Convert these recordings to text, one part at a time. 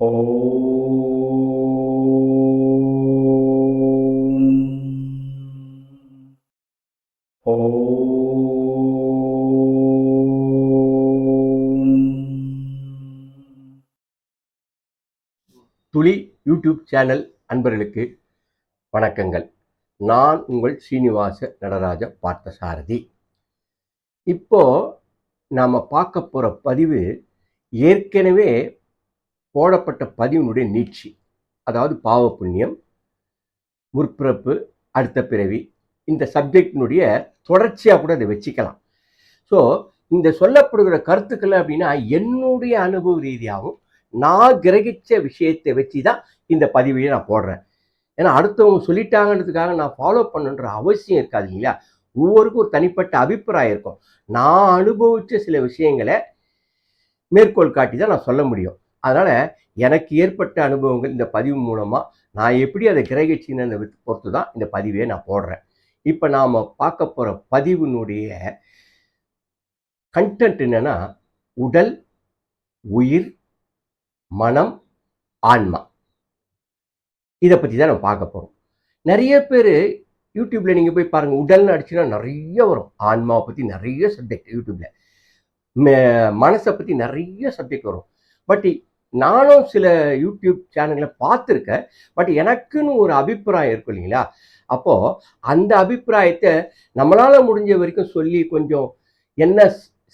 ஓம் துளி YouTube channel அன்பர்களுக்கு வணக்கங்கள். நான் உங்கள் ஸ்ரீனிவாச நடராஜ பார்த்தசாரதி. இப்போ நாம பார்க்க போற பதிவு ஏற்கனவே போடப்பட்ட பதிவினுடைய நீட்சி. அதாவது பாவ புண்ணியம், முற்பிறப்பு, அடுத்த பிறவி, இந்த சப்ஜெக்டினுடைய தொடர்ச்சியாக கூட அதை வச்சுக்கலாம். ஸோ இந்த சொல்லப்படுகிற கருத்துக்கள் அப்படின்னா என்னுடைய அனுபவ ரீதியாகவும் நான் கிரகிச்ச விஷயத்தை வச்சு தான் இந்த பதிவையை நான் போடுறேன். ஏன்னா அடுத்தவங்க சொல்லிட்டாங்கன்றதுக்காக நான் ஃபாலோ பண்ணுன்ற அவசியம் இருக்காது இல்லையா? ஒவ்வொருக்கும் ஒரு தனிப்பட்ட அபிப்பிராயம் இருக்கும். நான் அனுபவிச்ச சில விஷயங்களை மேற்கோள் காட்டி தான் நான் சொல்ல முடியும். அதனால எனக்கு ஏற்பட்ட அனுபவங்கள் இந்த பதிவு மூலமா நான் எப்படி அதை கிரகிச்சின்னு பொறுத்து தான் இந்த பதிவையை நான் போடுறேன். இப்போ நாம பார்க்க போற பதிவினுடைய கண்டென்ட் என்னன்னா, உடல், உயிர், மனம், ஆன்மா. இதை பற்றி தான் நம்ம பார்க்க போகிறோம். நிறைய பேர் யூடியூப்ல நீங்கள் போய் பாருங்கள், உடல்னு அடிச்சுன்னா நிறைய வரும். ஆன்மாவை பற்றி நிறைய சப்ஜெக்ட் யூடியூப்ல, மனசை பற்றி நிறைய சப்ஜெக்ட் வரும். பட் நானும் சில யூடியூப் சேனல்களை பார்த்துருக்கேன். பட் எனக்குன்னு ஒரு அபிப்பிராயம் இருக்கும் இல்லைங்களா? அப்போது அந்த அபிப்பிராயத்தை நம்மளால் முடிஞ்ச வரைக்கும் சொல்லி கொஞ்சம் என்ன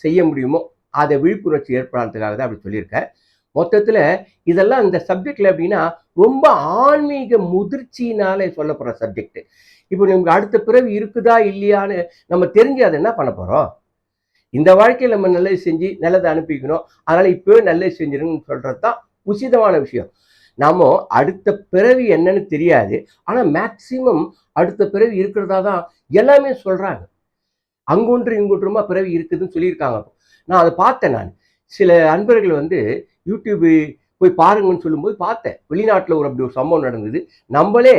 செய்ய முடியுமோ அதை விழிப்புணர்ச்சி ஏற்படுறதுக்காக தான் அப்படி சொல்லியிருக்கேன். மொத்தத்தில் இதெல்லாம் இந்த சப்ஜெக்டில் எப்படின்னா ரொம்ப ஆன்மீக முதிர்ச்சியினாலே சொல்லப்படுற சப்ஜெக்ட். இப்போ நமக்கு அடுத்த பிறவி இருக்குதா இல்லையான்னு நம்ம தெரிஞ்சு அதை என்ன பண்ண போகிறோம்? இந்த வாழ்க்கையில் நம்ம நல்லது செஞ்சு நல்லதை அனுப்பிக்கணும், அதனால் இப்போவே நல்லது செஞ்சிருங்கன்னு சொல்கிறது தான் உசிதமான விஷயம். நாம அடுத்த பிறவி என்னன்னு தெரியாது, ஆனால் மேக்சிமம் அடுத்த பிறவி இருக்கிறதா தான் எல்லாமே சொல்கிறாங்க. அங்கொன்று இங்கொன்றுமா பிறவி இருக்குதுன்னு சொல்லியிருக்காங்க. நான் அதை பார்த்தேன். நான் சில அன்பர்கள் யூடியூபு போய் பாருங்கன்னு சொல்லும்போது பார்த்தேன். வெளிநாட்டில் அப்படி ஒரு சம்பவம் நடந்தது. நம்மளே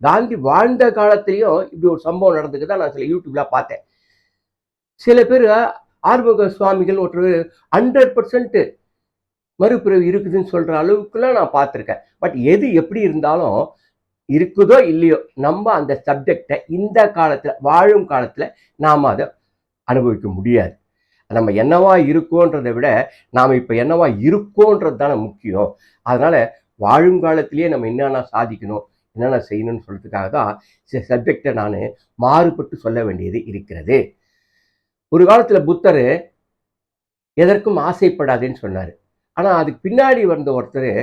காந்தி வாழ்ந்த காலத்திலையும் இப்படி ஒரு சம்பவம் நடந்தது தான் நான் சில யூடியூப்ல பார்த்தேன். சில பேர் ஆறுமுக சுவாமிகள் ஒருத்தர் 100% மறுபிறவி இருக்குதுன்னு சொல்ற அளவுக்குலாம் நான் பார்த்துருக்கேன். பட் எது எப்படி இருந்தாலும் இருக்குதோ இல்லையோ, நம்ம அந்த சப்ஜெக்டை இந்த காலத்தில் வாழும் காலத்தில் நாம் அதை அனுபவிக்க முடியாது. நம்ம என்னவா இருக்கோன்றதை விட நாம் இப்போ என்னவா இருக்கோன்றது தானே முக்கியம். அதனால வாழுங்காலத்திலேயே நம்ம என்னென்ன சாதிக்கணும், என்னென்ன செய்யணும்னு சொல்றதுக்காக தான் சில சப்ஜெக்டை நான் மாறுபட்டு சொல்ல வேண்டியது இருக்கிறது. ஒரு காலத்தில் புத்தர் எதற்கும் ஆசைப்படாதேன்னு சொன்னார். ஆனால் அதுக்கு பின்னாடி வந்த ஒருத்தர்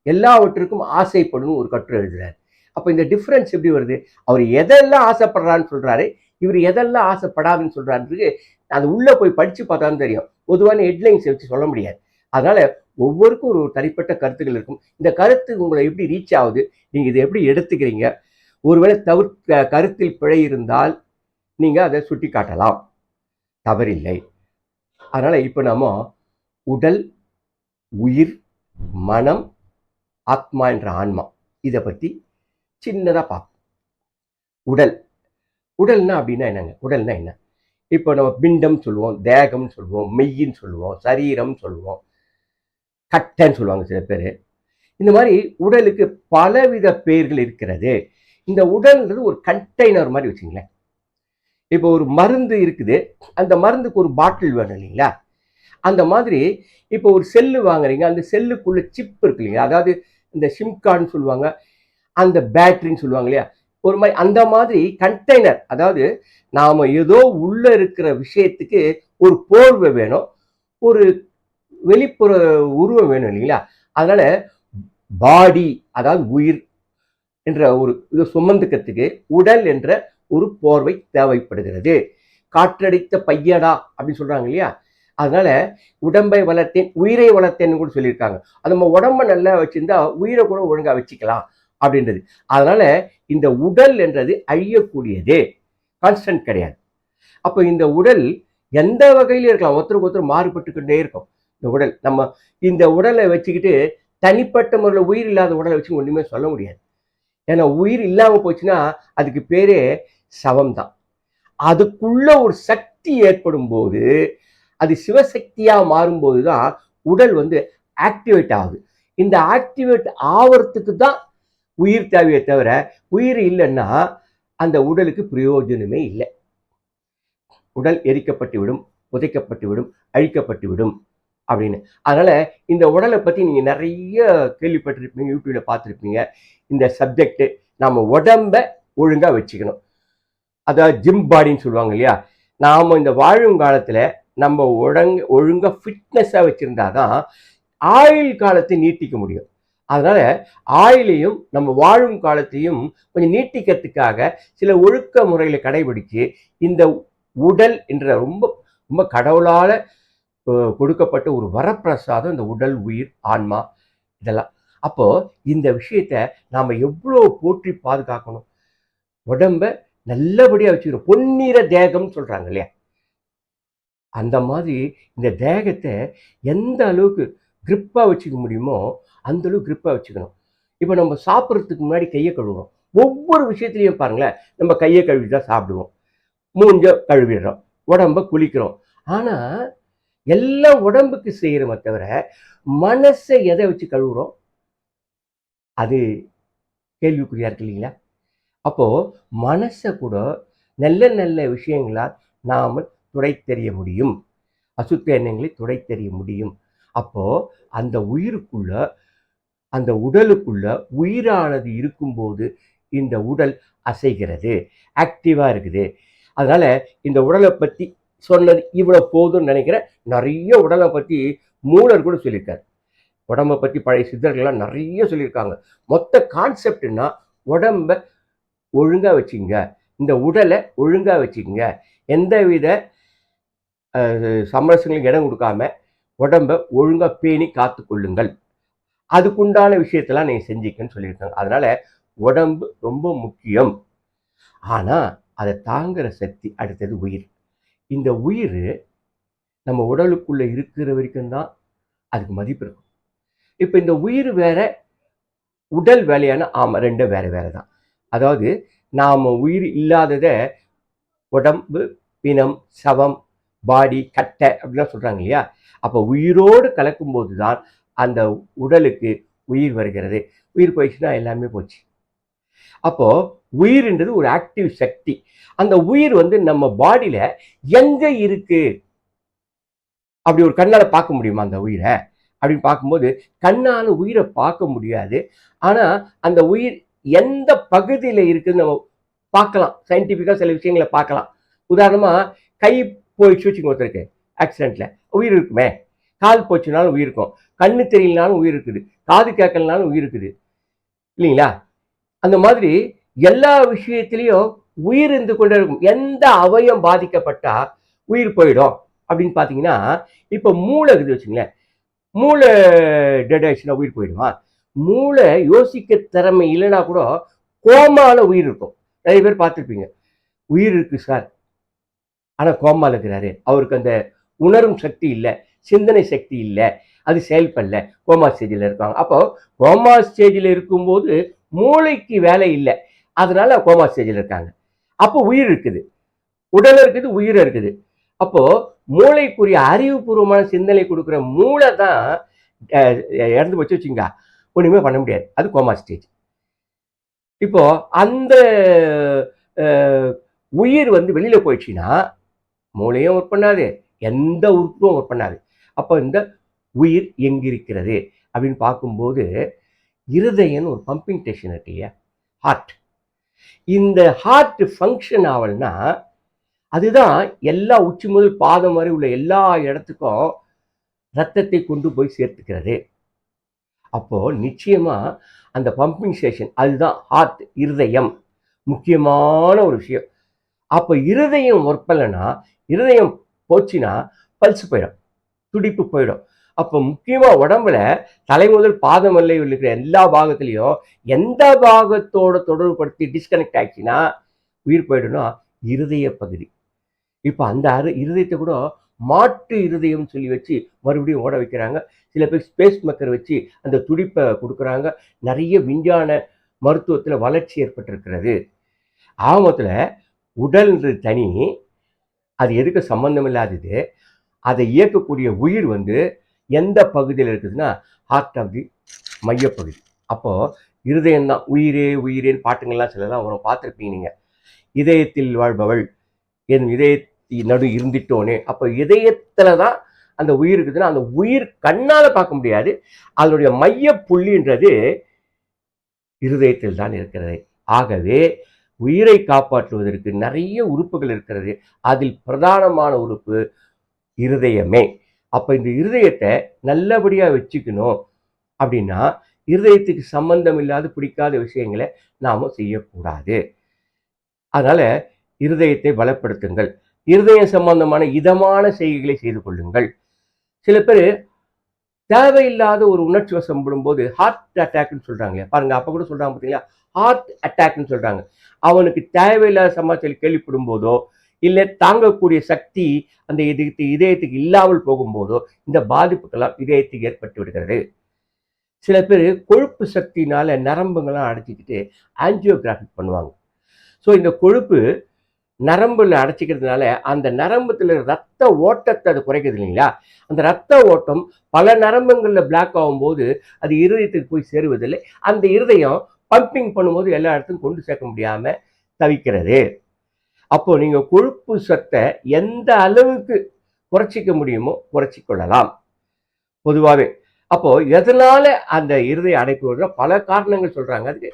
எல்லாவற்றுக்கும் ஆசைப்படும் ஒரு கட்டுரை எழுதுறாரு. அப்போ இந்த டிஃப்ரென்ஸ் எப்படி வருது? அவர் எதெல்லாம் ஆசைப்படுறான்னு சொல்றாரு, இவர் எதெல்லாம் ஆசைப்படாதுன்னு சொல்றாருக்கு. அது உள்ளே போய் படித்து பார்த்தாலும் தெரியும். பொதுவான ஹெட்லைன்ஸ் வச்சு சொல்ல முடியாது. அதனால ஒவ்வொருக்கும் ஒரு தனிப்பட்ட கருத்துக்கள் இருக்கும். இந்த கருத்து உங்களை எப்படி ரீச் ஆகுது, நீங்கள் இதை எப்படி எடுத்துக்கிறீங்க? ஒருவேளை கருத்தில் பிழை இருந்தால் நீங்கள் அதை சுட்டி காட்டலாம், தவறில்லை. அதனால இப்போ நம்ம உடல், உயிர், மனம், ஆத்மா என்ற ஆன்மா, இதை பற்றி சின்னதாக பார்ப்போம். உடல்னா அப்படின்னா என்னங்க? உடல்னா என்ன? இப்போ நம்ம பிண்டம் சொல்லுவோம், தேகம் சொல்லுவோம், மெய்யின்னு சொல்லுவோம், சரீரம் சொல்லுவோம், கட்டைன்னு சொல்லுவாங்க சில பேர். இந்த மாதிரி உடலுக்கு பலவித பெயர்கள் இருக்கிறது. இந்த உடல்ன்றது ஒரு கண்டெய்னர் மாதிரி வச்சுங்களேன். இப்போ ஒரு மருந்து இருக்குது, அந்த மருந்துக்கு ஒரு பாட்டில் வேணும் இல்லைங்களா? அந்த மாதிரி இப்போ ஒரு செல்லு வாங்குறீங்க, அந்த செல்லுக்குள்ள சிப் இருக்கு இல்லைங்களா? அதாவது இந்த சிம் கார்டுன்னு சொல்லுவாங்க, அந்த பேட்டரின்னு சொல்லுவாங்க இல்லையா? ஒரு மாதிரி அந்த மாதிரி கண்டெய்னர், அதாவது நாம ஏதோ உள்ள இருக்கிற விஷயத்துக்கு ஒரு போர்வை வேணும், ஒரு வெளிப்புற உருவம் வேணும் இல்லைங்களா? அதனால பாடி, அதாவது உயிர் என்ற ஒரு இதை சுமந்துக்கிறதுக்கு உடல் என்ற ஒரு போர்வை தேவைப்படுகிறது. காற்றடித்த பையடா அப்படின்னு சொல்றாங்க இல்லையா? அதனால உடம்பை வளர்த்தேன் உயிரை வளர்த்தேன்னு கூட சொல்லியிருக்காங்க. அது நம்ம உடம்ப நல்லா வச்சிருந்தா உயிரை கூட ஒழுங்கா வச்சுக்கலாம் அப்படின்றது. அதனால இந்த உடல் என்றது அழியக்கூடியது, கான்ஸ்டன்ட் கிடையாது. அப்போ இந்த உடல் எந்த வகையிலும் இருக்கலாம், ஒருத்தருக்கு ஒருத்தர் மாறுபட்டுக்கிட்டே இருக்கும். இந்த உடல் நம்ம இந்த உடலை வச்சுக்கிட்டு தனிப்பட்ட முறையில் உயிர் இல்லாத உடலை வச்சு ஒன்றுமே சொல்ல முடியாது. ஏன்னா உயிர் இல்லாமல் போச்சுன்னா அதுக்கு பேரே சவம் தான். அதுக்குள்ள ஒரு சக்தி ஏற்படும் போது, அது சிவசக்தியாக மாறும்போது தான் உடல் ஆக்டிவேட் ஆகுது. இந்த ஆக்டிவேட் ஆவறதுக்கு தான் உயிர் தேவையை தவிர உயிர் இல்லைன்னா அந்த உடலுக்கு பிரயோஜனமே இல்லை. உடல் எரிக்கப்பட்டு விடும், புதைக்கப்பட்டு விடும், அழிக்கப்பட்டு விடும் அப்படின்னு. அதனால இந்த உடலை பத்தி நீங்க நிறைய கேள்விப்பட்டிருப்பீங்க, யூடியூப்ல பார்த்துருப்பீங்க. இந்த சப்ஜெக்ட் நம்ம உடம்ப ஒழுங்கா வச்சுக்கணும். அதாவது ஜிம் பாடின்னு சொல்லுவாங்க இல்லையா. நாம இந்த வாழும் காலத்துல நம்ம ஒழுங்கா ஃபிட்னஸா வச்சிருந்தாதான் ஆயுள் காலத்தை நீட்டிக்க முடியும். அதனால ஆயுளையும் நம்ம வாழும் காலத்தையும் கொஞ்சம் நீட்டிக்கிறதுக்காக சில ஒழுக்க முறைகளை கடைபிடிச்சு இந்த உடல் என்ற ரொம்ப ரொம்ப கடவுளால கொடுக்கப்பட்ட ஒரு வரப்பிரசாதம் இந்த உடல், உயிர், ஆன்மா இதெல்லாம். அப்போ இந்த விஷயத்த நாம எவ்வளவு போற்றி பாதுகாக்கணும். உடம்ப நல்லபடியா வச்சுக்கணும். பொன்னிற தேகம்னு சொல்றாங்க இல்லையா, அந்த மாதிரி இந்த தேகத்தை எந்த அளவுக்கு கிரிப்பா வச்சுக்க முடியுமோ அந்த அளவுக்கு கிரிப்பா வச்சுக்கணும். இப்போ நம்ம சாப்பிட்றதுக்கு முன்னாடி கையை கழுவுறோம். ஒவ்வொரு விஷயத்துலையும் பாருங்களேன், நம்ம கையை கழுவி தான் சாப்பிடுவோம், மூஞ்ச கழுவிடுறோம், உடம்ப குளிக்கிறோம். ஆனா எல்லாம் உடம்புக்கு செய்யறோமே தவிர மனசை எதை வச்சு கழுவுறோம்? அது கேள்விக்குறியா இருக்கு இல்லைங்களா? அப்போ மனசை கூட நல்ல நல்ல விஷயங்களால் நாம துடை தெரிய முடியும், அசுத்த எண்ணங்களை துடை தெரிய முடியும். அப்போ அந்த உயிருக்குள்ள, அந்த உடலுக்குள்ள உயிரானது இருக்கும்போது இந்த உடல் அசைகிறது, ஆக்டிவா இருக்குது. அதனால இந்த உடலை பத்தி சொன்னது இவ்வளவு போதும்னு நினைக்கிறேன். நிறைய உடலை பத்தி மூலர் கூட சொல்லியிருக்காரு. உடம்பை பத்தி பழைய சித்தர்கள்லாம் நிறைய சொல்லியிருக்காங்க. மொத்த கான்செப்ட்னா உடம்ப ஒழுங்கா வச்சுங்க, இந்த உடலை ஒழுங்கா வச்சுக்கங்க, எந்தவித சமரசங்களுக்கு இடம் கொடுக்காம உடம்ப ஒழுங்கா பேணி காத்து கொள்ளுங்கள், அதுக்குண்டான விஷயத்தெல்லாம் நீங்க செஞ்சுக்கன்னு சொல்லியிருக்காங்க. அதனால உடம்பு ரொம்ப முக்கியம். ஆனா அதை தாங்குற சக்தி அடுத்தது உயிர். இந்த உயிர் நம்ம உடலுக்குள்ள இருக்கிற வரைக்கும் தான் அதுக்கு மதிப்பு இருக்கும். இப்ப இந்த உயிர் வேற, உடல் வேலையான, ஆமா ரெண்டும் வேற வேற தான். அதாவது நாம உயிர் இல்லாதத உடம்பு, பிணம், சவம், பாடி, கட்டை அப்படிலாம் சொல்றாங்க இல்லையா. அப்ப உயிரோடு கலக்கும் போதுதான் அந்த உடலுக்கு உயிர் வருகிறது. உயிர் போயிடுச்சுன்னா எல்லாமே போச்சு. அப்போ உயிர்ன்றது ஒரு ஆக்டிவ் சக்தி. அந்த உயிர் நம்ம பாடியில எங்க இருக்கு அப்படி ஒரு கண்ணால பார்க்க முடியுமா அந்த உயிரை அப்படின்னு பார்க்கும்போது கண்ணால உயிரை பார்க்க முடியாது. ஆனா அந்த உயிர் எந்த பகுதியில இருக்குன்னு நம்ம பார்க்கலாம். சயின்டிபிக்கா சில விஷயங்களை பார்க்கலாம். உதாரணமா கை போயிடுச்சு வச்சுங்க, ஒருத்தருக்கு ஆக்சிடென்ட்ல உயிர் இருக்குமே. கால் போச்சுனாலும் உயிர் இருக்கும், கண்ணு தெரியலனாலும் உயிர் இருக்குது, காது கேட்கலனாலும் உயிர் இருக்குது இல்லைங்களா. அந்த மாதிரி எல்லா விஷயத்திலையும் உயிர் இருந்து கொண்டே இருக்கும். எந்த அவயம் பாதிக்கப்பட்டா உயிர் போயிடும் அப்படின்னு பாத்தீங்கன்னா, இப்ப மூளை இருக்குது வச்சுங்களேன். மூளை டெட் ஆயிடுச்சுன்னா உயிர் போயிடுமா? மூளை யோசிக்க திறமை இல்லைன்னா கூட கோமால உயிர் இருக்கும். நிறைய பேர் பார்த்துருப்பீங்க, உயிர் இருக்கு சார் ஆனா கோமால இருக்கிறாரு, அவருக்கு அந்த உணரும் சக்தி இல்லை, சிந்தனை சக்தி இல்லை, அது செயல்படல, கோமா ஸ்டேஜில் இருக்காங்க. அப்போ கோமா ஸ்டேஜில் இருக்கும்போது மூளைக்கு வேலை இல்லை, அதனால கோமா ஸ்டேஜில் இருக்காங்க. அப்போ உயிர் இருக்குது, உடல் இருக்குது, உயிர் இருக்குது. அப்போ மூளைக்குரிய அறிவுபூர்வமான சிந்தனை கொடுக்குற மூளை தான் இறந்து போச்சு வச்சுங்க, ஒண்ணுமே பண்ண முடியாது, அது கோமா ஸ்டேஜ். இப்போ அந்த உயிர் வெளியில போயிடுச்சுன்னா மூளையும் ஒர்க் பண்ணாது, எந்த உறுப்பும் ஒர்க் பண்ணாது. அப்போ இந்த உயிர் எங்கிருக்கிறது அப்படின்னு பார்க்கும்போது இருதயம் ஒரு பம்பிங் ஸ்டேஷன் இருக்கு இல்லையா, ஹார்ட். இந்த ஹார்ட் ஃபங்க்ஷன் ஆகலன்னா அதுதான் எல்லா உச்சி முதல் பாதம் வரை உள்ள எல்லா இடத்துக்கும் ரத்தத்தை கொண்டு போய் சேர்த்துக்கிறது. அப்போ நிச்சயமா அந்த பம்பிங் ஸ்டேஷன் அதுதான் ஹார்ட், இருதயம், முக்கியமான ஒரு விஷயம். அப்போ இருதயம் ஒர்க் பண்ணலன்னா, இருதயம் போச்சுன்னா பல்ஸ் போயிடும், துடிப்பு போயிடும். அப்போ முக்கியமா உடம்புல தலை முதல் பாதம் வரை இருக்கிற எல்லா பாகத்திலையும் எந்த பாகத்தோட தொடர்புபடுத்தி டிஸ்கனெக்ட் ஆயிடுச்சுன்னா உயிர் போயிடும்னா இருதய பகுதி. இப்போ அந்த இருதயத்தை கூட மாட்டு இருதயம் சொல்லி வச்சு மறுபடியும் ஓட வைக்கிறாங்க. சில பேர் ஸ்பேஸ் மேக்கர் வச்சு அந்த துடிப்பை கொடுக்குறாங்க. நிறைய விஞ்ஞான மருத்துவத்தில் வளர்ச்சி ஏற்பட்டிருக்கிறது. ஆமத்தில் உடல்ன்றது தனி, அது எதுக்கு சம்பந்தம் இல்லாதது. அதை இயக்கக்கூடிய உயிர் எந்த பகுதியில் இருக்குதுன்னா ஹார்ட் ஆஃப் தி மையப்பகுதி. அப்போ இருதயம் தான் உயிரே உயிரேன்னு பாட்டுங்கள்லாம் சிலலாம் வரும், பார்த்துருப்பீங்க நீங்க. இதயத்தில் வாழ்பவள் என் இதயத்தின் நடு இருந்திட்டோனே. அப்போ இதயத்துல தான் அந்த உயிர் இருக்குதுன்னா அந்த உயிர் கண்ணால பார்க்க முடியாது. அதனுடைய மைய புள்ளின்றது இருதயத்தில் தான் இருக்கிறது. ஆகவே உயிரை காப்பாற்றுவதற்கு நிறைய உறுப்புகள் இருக்கிறது. அதில் பிரதானமான உறுப்பு இருதயமே. அப்ப இந்த இருதயத்தை நல்லபடியா வச்சுக்கணும் அப்படின்னா இருதயத்துக்கு சம்பந்தம் இல்லாத பிடிக்காத விஷயங்களை நாம செய்யக்கூடாது. அதனால இருதயத்தை பலப்படுத்துங்கள். இருதயம் சம்பந்தமான இதமான செய்கைகளை செய்து கொள்ளுங்கள். சில பேர் தேவையில்லாத ஒரு உணர்ச்சி வசப்படும் போது ஹார்ட் அட்டாக்னு சொல்றாங்க பாருங்க. அப்ப கூட சொல்றாங்க பார்த்தீங்களா, ஹார்ட் அட்டாக்னு சொல்றாங்க. அவனுக்கு தேவையில்லாத சமாச்சாரம் கேள்விப்படும் போதோ இல்லை தாங்கக்கூடிய சக்தி அந்த இதயத்துக்கு இல்லாமல் போகும்போதோ இந்த பாதிப்புக்கெல்லாம் இதயத்துக்கு ஏற்பட்டு விடுகிறது. சில பேர் கொழுப்பு சக்தினால நரம்புங்கள்லாம் அடைச்சிக்கிட்டு ஆஞ்சியோகிராஃபி பண்ணுவாங்க. ஸோ இந்த கொழுப்பு நரம்புல அடைச்சிக்கிறதுனால அந்த நரம்புல ரத்த ஓட்டத்தை அது குறைக்கிறது இல்லைங்களா. அந்த ரத்த ஓட்டம் பல நரம்புகளில் பிளாக் ஆகும்போது அது இருதயத்துக்கு போய் சேருவதில்லை. அந்த இருதயம் பம்பிங் பண்ணும்போது எல்லா இடத்துக்கும் கொண்டு சேர்க்க முடியாம தவிக்கிறது. அப்போ நீங்க கொழுப்பு சத்தை எந்த அளவுக்கு குறைச்சிக்க முடியுமோ குறைச்சிக்கொள்ளலாம் பொதுவாகவே. அப்போ எதனால அந்த இருதய அடைப்பு வருதுன்னா பல காரணங்கள் சொல்றாங்க. அதுக்கு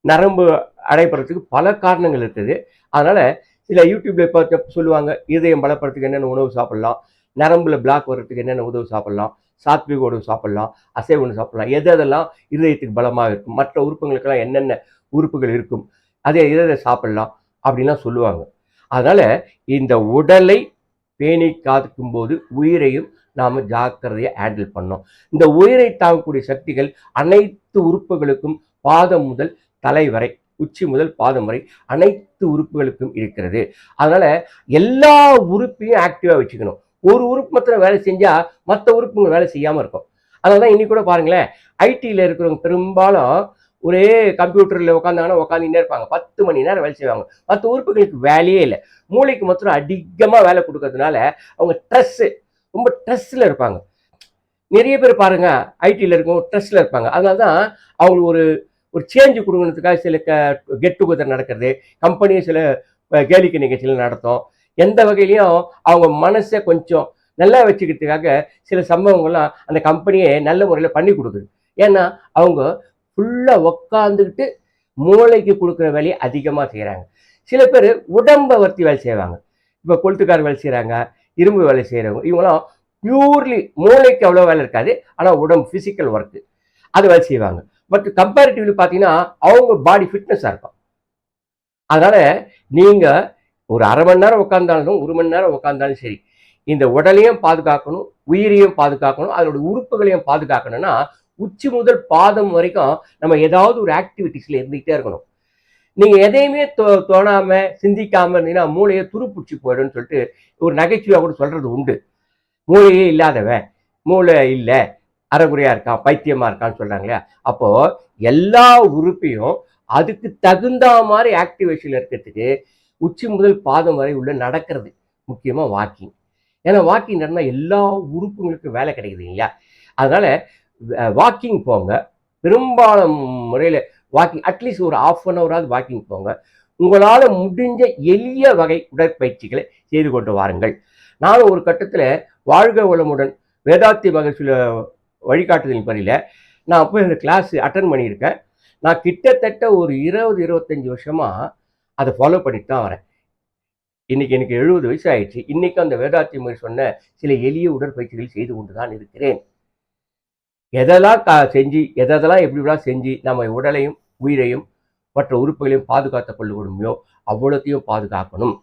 நரம்பு அடைப்படுறதுக்கு பல காரணங்கள் இருக்குது. அதனால சில யூடியூப்ல பார்த்து சொல்லுவாங்க இதயம் பலப்படுறதுக்கு என்னென்ன உணவு சாப்பிடலாம், நரம்புல பிளாக் வர்றதுக்கு என்னென்ன உணவு சாப்பிடலாம், சாத்விக உணவு சாப்பிடலாம், அசைவ உணவு சாப்பிடலாம், எதெல்லாம் இருதயத்துக்கு பலமாக இருக்கும், மற்ற உறுப்புகளுக்கெல்லாம் என்னென்ன உறுப்புகள் இருக்கும், அதே இதை சாப்பிடலாம் அப்படின்லாம் சொல்லுவாங்க. அதனால இந்த உடலை பேணி காக்கும் போது உயிரையும் நாம ஜாக்கிரதையை ஹேண்டில் பண்ணோம். இந்த உயிரை தாக்கக்கூடிய சக்திகள் அனைத்து உறுப்புகளுக்கும் பாதம் முதல் தலை வரை, உச்சி முதல் பாதம் வரை அனைத்து உறுப்புகளுக்கும் இருக்கிறது. அதனால எல்லா உறுப்பையும் ஆக்டிவா வச்சுக்கணும். ஒரு உறுப்பு மாத்திரம் வேலை செஞ்சா மற்ற உறுப்புங்க வேலை செய்யாம இருக்கும். அதனாலதான் இன்னைக்கு கூட பாருங்களேன், ஐடியில் இருக்கிறவங்க பெரும்பாலும் ஒரே கம்ப்யூட்டர்ல உட்காந்தாங்கன்னா உட்காந்துட்டே இருப்பாங்க. 10 மணி நேரம் வேலை செய்வாங்க. மற்ற உறுப்புகளுக்கு வேலையே இல்லை. மூளைக்கு மாத்திரம் அதிகமா வேலை கொடுக்கறதுனால அவங்க ரொம்ப ஸ்ட்ரெஸ்ல இருப்பாங்க. நிறைய பேர் பாருங்க ஐடியில் இருக்கும் ஸ்ட்ரெஸ்ல இருப்பாங்க. அதனாலதான் அவங்களுக்கு ஒரு சேஞ்சு கொடுக்கறதுக்காக சில கெட் டுகெதர் நடக்கிறது, கம்பெனியும் சில கேளிக்கை நிகழ்ச்சிகள் நடத்தும். எந்த வகையிலையும் அவங்க மனசை கொஞ்சம் நல்லா வச்சுக்கிறதுக்காக சில சம்பவங்கள்லாம் அந்த கம்பெனியை நல்ல முறையில் பண்ணி கொடுக்குது. ஏன்னா அவங்க ஃபுல்லாக உக்காந்துக்கிட்டு மூளைக்கு கொடுக்குற வேலையை அதிகமாக செய்கிறாங்க. சில பேர் உடம்பை வர்த்தி வேலை செய்வாங்க. இப்போ கொளுத்துக்கார வேலை செய்கிறாங்க, இரும்பு வேலை செய்கிறவங்க, இவங்களாம் பியூர்லி மூளைக்கு அவ்வளோ வேலை இருக்காது, ஆனால் உடம்பு ஃபிசிக்கல் ஒர்க்கு அது வேலை செய்வாங்க. பட் கம்பேரிட்டிவ்லி பார்த்தீங்கன்னா அவங்க பாடி ஃபிட்னஸாக இருக்கும். அதனால நீங்க ஒரு அரை மணி நேரம் உட்கார்ந்தாலும் 1 மணி நேரம் உட்கார்ந்தாலும் சரி, இந்த உடலையும் பாதுகாக்கணும், உயிரையும் பாதுகாக்கணும், அதோட உறுப்புகளையும் பாதுகாக்கணும்னா உச்சி முதல் பாதம் வரைக்கும் நம்ம ஏதாவது ஒரு ஆக்டிவிட்டிஸ்ல இருந்துகிட்டே இருக்கணும். நீங்க எதையுமே தோணாம சிந்திக்காம இருந்தீங்கன்னா மூளையை துருப்பிடிச்சு போயிடும்னு சொல்லிட்டு ஒரு நகைச்சுவையா கூட சொல்றது உண்டு. மூளையே இல்லாதவன், மூளை இல்லை, அறகுறையா இருக்கான், பைத்தியமா இருக்கான்னு சொல்றாங்க. அப்போ எல்லா உறுப்பையும் அதுக்கு தகுந்த மாதிரி ஆக்டிவேஷன் இருக்கிறதுக்கு உச்சி முதல் பாதம் வரை உள்ள நடக்கிறது, முக்கியமா வாக்கிங். ஏன்னா வாக்கிங் நடந்தா எல்லா உறுப்புகளுக்கும் வேலை கிடைக்குது இல்லையா. அதனால வாக்கிங் போங்க. பெரும்பாலும் முறையில் வாக்கிங் அட்லீஸ்ட் ஒரு 1/2 ஹவராவது வாக்கிங் போங்க. உங்களால் முடிஞ்ச எளிய வகை உடற்பயிற்சிகளை செய்து கொண்டு வாருங்கள். நானும் ஒரு கட்டத்தில் வாழ்க வளமுடன் வேதாத்தி மகிழ்ச்சியில் வழிகாட்டுதலின் பணியில் நான் போய் இந்த கிளாஸ் அட்டன் பண்ணியிருக்கேன். நான் கிட்டத்தட்ட ஒரு 20-25 வருஷமா அதை ஃபாலோ பண்ணிட்டு தான் வரேன். இன்னைக்கு எனக்கு 70 வயசு ஆயிடுச்சு. இன்னைக்கு அந்த வேதாத்தி மகிழ்ச்சி சொன்ன சில எளிய உடற்பயிற்சிகள் செய்து கொண்டு தான் இருக்கிறேன். எதெல்லாம் எதெல்லாம் எப்படிலாம் செஞ்சு நம்ம உடலையும் உயிரையும் மற்ற உறுப்புகளையும் பாதுகாத்துக் கொள்ள முடியுமோ அவ்வளோத்தையும் பாதுகாக்கணும்.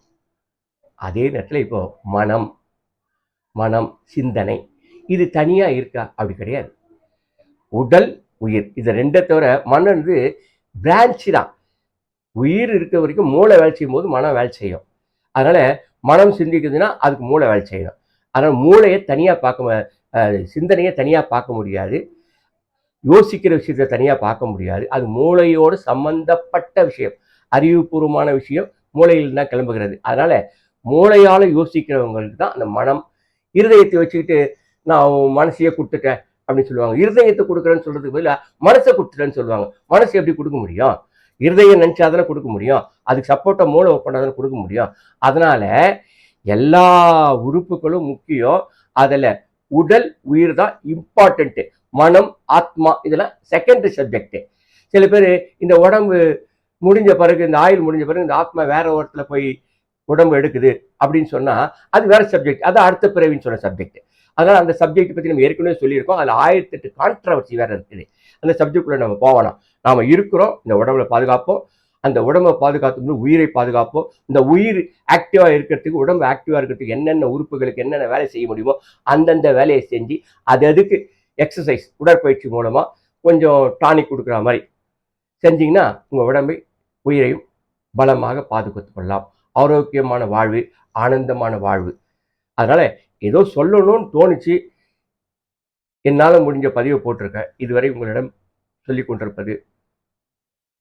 அதே நேரத்தில் இப்போ மனம் சிந்தனை இது தனியா இருக்கா? அப்படி கிடையாது. உடல் உயிர் இது ரெண்டை தவிர மனம் வந்து பிரான்ச்சு தான். உயிர் இருக்க வரைக்கும் மூளை வேலை செய்யும் போது மனம் வேலை செய்யும். அதனால மனம் சிந்திக்குதுன்னா அதுக்கு மூளை வேலை செய்யணும். அதனால் மூளையை தனியாக சிந்தனையை தனியாக பார்க்க முடியாது, யோசிக்கிற விஷயத்தை தனியாக பார்க்க முடியாது. அது மூளையோடு சம்பந்தப்பட்ட விஷயம், அறிவுபூர்வமான விஷயம் மூளையில் தான் கிளம்புகிறது. அதனால மூளையால் யோசிக்கிறவங்களுக்கு தான் அந்த மனம். இருதயத்தை வச்சுக்கிட்டு நான் மனசையே கொடுத்துட்டேன், அப்படின்னு சொல்லுவாங்க. இருதயத்தை கொடுக்குறேன்னு சொல்றதுக்கு பதிலாக மனசை கொடுத்துட்டேன்னு சொல்லுவாங்க. மனசு எப்படி கொடுக்க முடியும்? இருதயம் நினைச்சாதானே கொடுக்க முடியும். அதுக்கு சப்போர்ட்டா மூளை ஒர்க் பண்ணாதானே கொடுக்க முடியும். அதனால எல்லா உறுப்புகளும் முக்கியம். அதுல உடல் உயிர் தான் இம்பார்ட்டன்ட். மனம் ஆத்மா இதெல்லாம் செகண்டரி சப்ஜெக்ட். சில பேர் இந்த உடம்பு முடிஞ்ச பிறகு, இந்த ஆயுள் முடிஞ்ச பிறகு இந்த ஆத்மா வேற ஒருத்துல போய் உடம்பு எடுக்குது அப்படின்னு சொன்னா அது வேற சப்ஜெக்ட். அது அடுத்த பிறவின்னு சொன்ன சப்ஜெக்ட். அதனால அந்த சப்ஜெக்ட் பத்தி நம்ம ஏற்கனவே சொல்லியிருக்கோம். அதுல 1008 கான்ட்ரவர்சி வேற இருக்குது. அந்த சப்ஜெக்டுக்குள்ள நம்ம போகலாம். நாம இருக்கிறோம், இந்த உடம்புல பாதுகாப்போம். அந்த உடம்பை பாதுகாத்து உயிரை பாதுகாப்போம். இந்த உயிர் ஆக்டிவா இருக்கிறதுக்கு, உடம்பு ஆக்டிவா இருக்கிறதுக்கு என்னென்ன உறுப்புகளுக்கு என்னென்ன வேலை செய்ய முடியுமோ அந்தந்த வேலையை செஞ்சு அது அதுக்கு எக்ஸசைஸ் உடற்பயிற்சி மூலமா கொஞ்சம் டானிக் கொடுக்குற மாதிரி செஞ்சீங்கன்னா உங்க உடம்பை உயிரையும் பலமாக பாதுகாத்துக் கொள்ளலாம். ஆரோக்கியமான வாழ்வு, ஆனந்தமான வாழ்வு. அதனால ஏதோ சொல்லணும்னு தோணுச்சு, என்னால முடிஞ்ச பதிவை போட்டிருக்கேன். இதுவரை உங்களிடம் சொல்லிக் கொண்டிருப்பது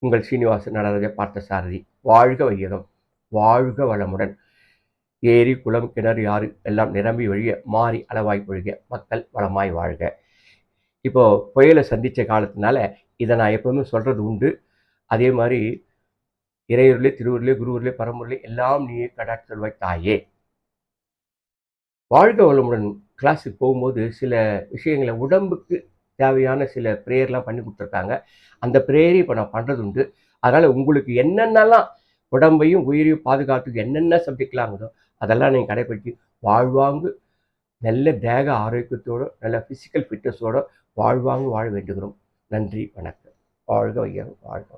உங்கள் சீனிவாசன் நடராஜ பார்த்தசாரதி. வாழ்க வையகம், வாழ்க வளமுடன். ஏரி குளம் கிணறு ஆறு எல்லாம் நிரம்பி வழிய மாறி அளவாய் பொழிக, மக்கள் வளமாய் வாழ்க. இப்போ புயலை சந்திச்ச காலத்தினால இதை நான் எப்பவுமே சொல்றது உண்டு. அதே மாதிரி இறையூர்லே, திருவூர்லே, குருவூர்லே, பரம்பூர்லே எல்லாம் நீ கடாட்சி சொல்வாய் தாயே. வாழ்க வளமுடன் கிளாஸுக்கு போகும்போது சில விஷயங்களை உடம்புக்கு தேவையான சில ப்ரேயர்லாம் பண்ணி கொடுத்துருக்காங்க. அந்த ப்ரேயரை இப்போ நான் பண்ணுறது உண்டு. அதனால் உங்களுக்கு என்னென்னலாம் உடம்பையும் உயிரையும் பாதுகாத்துக்கு என்னென்ன சப்ஜெக்ட்லாங்குதோ அதெல்லாம் நீங்கள் கடைப்பிடிச்சு வாழ்வாங்கு நல்ல தேக ஆரோக்கியத்தோடு, நல்ல ஃபிசிக்கல் ஃபிட்னஸோடு வாழ்வாங்கு வாழ வேண்டுகிறோம். நன்றி, வணக்கம். வாழ்க வையகம், வாழ்க.